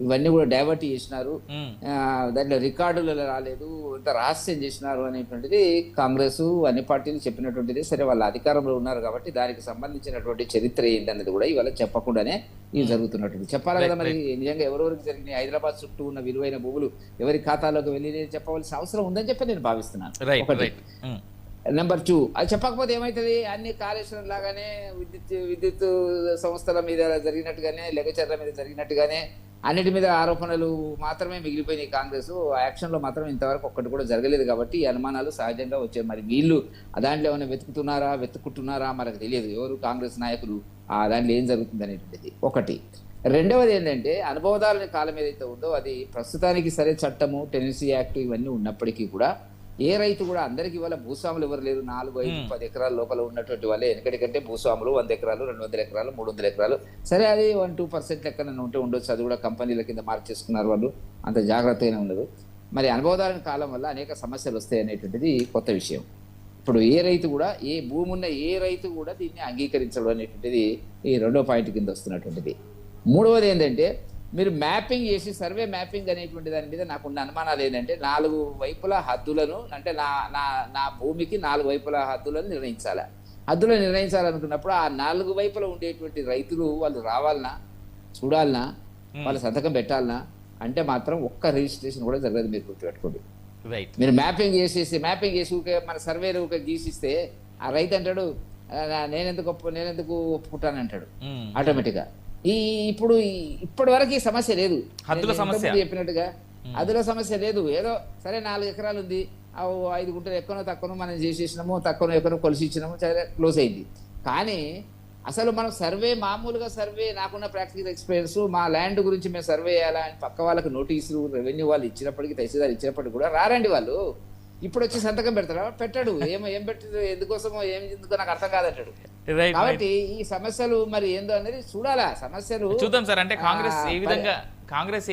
ఇవన్నీ కూడా డైవర్ట్ చేసినారు, ఉమ్, దాంట్లో రికార్డులలో రాలేదు, ఇంత రహస్యం చేసినారు అనేటువంటిది కాంగ్రెస్ అన్ని పార్టీలు చెప్పినటువంటిది. సరే, వాళ్ళ అధికారంలో ఉన్నారు కాబట్టి దానికి సంబంధించినటువంటి చరిత్ర ఏంటనేది కూడా ఇవాళ చెప్పకుండానే ఇది ఉమ్. జరుగుతున్నట్టుంది. చెప్పాలి కదా రైట్ మరి, రైట్ నిజంగా ఎవరెవరికి జరిగినాయి, హైదరాబాద్ చుట్టూ ఉన్న విలువైన భూములు ఎవరి ఖాతాలోకి వెళ్ళి చెప్పవలసిన అవసరం ఉందని చెప్పి నేను భావిస్తున్నాను. రైట్ ఒకటి. రైట్ ఉమ్, నెంబర్ 2, అది చెప్పకపోతే ఏమవుతుంది, అన్ని కాళేశ్వరం లాగానే విద్యుత్ సంస్థల మీద జరిగినట్టుగానే, లెగచర్ల మీద జరిగినట్టుగానే అన్నిటి మీద ఆరోపణలు మాత్రమే మిగిలిపోయినాయి. కాంగ్రెస్ యాక్షన్లో మాత్రం ఇంతవరకు ఒక్కటి కూడా జరగలేదు కాబట్టి ఈ అనుమానాలు సహజంగా వచ్చాయి. మరి వీళ్ళు దాంట్లో ఏమైనా వెతుకుంటున్నారా మనకు తెలియదు, ఎవరు కాంగ్రెస్ నాయకులు దాంట్లో ఏం జరుగుతుంది అనేటువంటిది ఒకటి. రెండవది ఏంటంటే, అనుభవదారుని కాలం ఏదైతే ఉందో అది ప్రస్తుతానికి సరే చట్టము, టెనెన్సీ యాక్ట్ ఇవన్నీ ఉన్నప్పటికీ కూడా ఏ రైతు కూడా, అందరికి ఇవాళ భూస్వాములు ఎవరు లేరు. 4, 5, 10 ఎకరాల లోపల ఉన్నటువంటి వాళ్ళే ఎనకటికంటే భూస్వాములు 100 ఎకరాలు, 200 ఎకరాలు, 300 ఎకరాలు, సరే అది 1-2% లెక్కన ఉండొచ్చు. అది కూడా కంపెనీల కింద మార్చేసుకున్నారు వాళ్ళు, అంత జాగ్రత్తగానే ఉండదు. మరి అనుభవదారుని కాలం వల్ల అనేక సమస్యలు వస్తాయి అనేటువంటిది కొత్త విషయం. ఇప్పుడు ఏ రైతు కూడా, ఏ భూమి ఉన్న ఏ రైతు కూడా దీన్ని అంగీకరించడం అనేటువంటిది ఈ రెండో పాయింట్ కింద వస్తున్నటువంటిది. మూడవది ఏంటంటే, మీరు మ్యాపింగ్ చేసి, సర్వే మ్యాపింగ్ అనేటువంటి దాని మీద నాకున్న అనుమానాలు ఏంటంటే, 4 వైపుల హద్దులను, అంటే నా నా నా భూమికి 4 వైపుల హద్దులను నిర్ణయించాలి. హద్దులను నిర్ణయించాలనుకున్నప్పుడు ఆ 4 వైపుల ఉండేటువంటి రైతులు వాళ్ళు రావాలనా, చూడాలనా, వాళ్ళ సంతకం పెట్టాలనా అంటే మాత్రం ఒక్క రిజిస్ట్రేషన్ కూడా జరగదు. మీరు గుర్తుపెట్టుకోండి. రైట్ మీరు మ్యాపింగ్ చేసి మన సర్వేలు గీసిస్తే ఆ రైతు అంటాడు, నేనెందుకు ఒప్పుకుంటానంటాడు ఉమ్, ఆటోమేటిక్గా. ఇప్పటి వరకు ఈ సమస్య లేదు. హద్దుల సమస్య చెప్పినట్టుగా హద్దుల సమస్య లేదు. ఏదో సరే 4 ఎకరాలు ఉంది, 5 గుంటలు ఎక్కువనో తక్కువనో మనం చేసేసినాము, తక్కువనో ఎక్కువనో కొలిసి ఇచ్చినాము, సరే క్లోజ్ అయింది. కానీ అసలు మనం మామూలుగా సర్వే, నాకున్న ప్రాక్టికల్ ఎక్స్పీరియన్స్, మా ల్యాండ్ గురించి మేము సర్వే చేయాలా అని పక్క వాళ్ళకి నోటీసులు రెవెన్యూ వాళ్ళు ఇచ్చినప్పటికీ, తహసీల్దార్ ఇచ్చినప్పటికీ కూడా రారండి వాళ్ళు. ఇప్పుడు వచ్చి సంతకం పెడతారా? పెట్టాడు. ఏం పెట్టాడు, ఎందుకోసమో ఎందుకో నాకు అర్థం కాదంటాడు. రైట్ కాబట్టి ఈ సమస్యలు మరి ఏందో అనేది చూడాలా. సమస్యలు చూద్దాం సార్. అంటే కాంగ్రెస్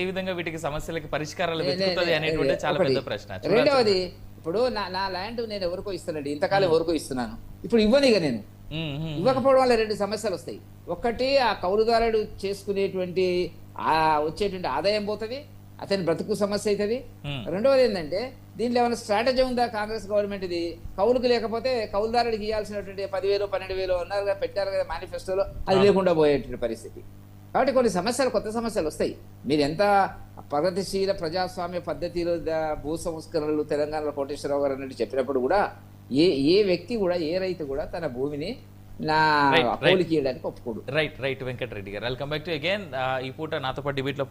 ఏ విధంగా వీటికి సమస్యలకి పరిష్కారాలు వెతుకుతుంది అనేటువంటి చాలా పెద్ద ప్రశ్న. రెండవది, ఇప్పుడు నా ల్యాండ్ నేను ఎవరికో ఇస్తానండి, ఇంతకాలం ఎవరికో ఇస్తున్నాను, ఇప్పుడు ఇవ్వనిగా నేను ఇవ్వకపోవడం వల్ల 2 సమస్యలు వస్తాయి. ఒకటి, ఆ కౌలుదారుడు చేసుకునేటువంటి వచ్చేటువంటి ఆదాయం పోతుంది, అతని బ్రతుకు సమస్య అవుతుంది. రెండవది ఏంటంటే, దీంట్లో ఏమైనా స్ట్రాటజీ ఉందా కాంగ్రెస్ గవర్నమెంట్? ఇది కౌలుకు లేకపోతే కౌలుదారుడికి ఇవ్వాల్సినటువంటి 10,000, 12,000 ఉన్నారు కదా, పెట్టారు కదా మేనిఫెస్టోలో, అది లేకుండా పోయేటువంటి పరిస్థితి. కాబట్టి కొన్ని సమస్యలు, కొత్త సమస్యలు వస్తాయి. మీరు ఎంత ప్రగతిశీల ప్రజాస్వామ్య పద్ధతిలో భూ సంస్కరణలు తెలంగాణలో కోటేశ్వరరావు గారు అన్నట్టు చెప్పినప్పుడు కూడా ఏ వ్యక్తి కూడా, ఏ రైతు కూడా తన భూమిని కౌలుకి ఇవ్వడానికి ఒప్పుకోడు. రైట్ వెంకటరెడ్డి గారు, వెల్కమ్ బ్యాక్ టు అగైన్. ఈ పూట నాతో పాటు డిబేట్ లో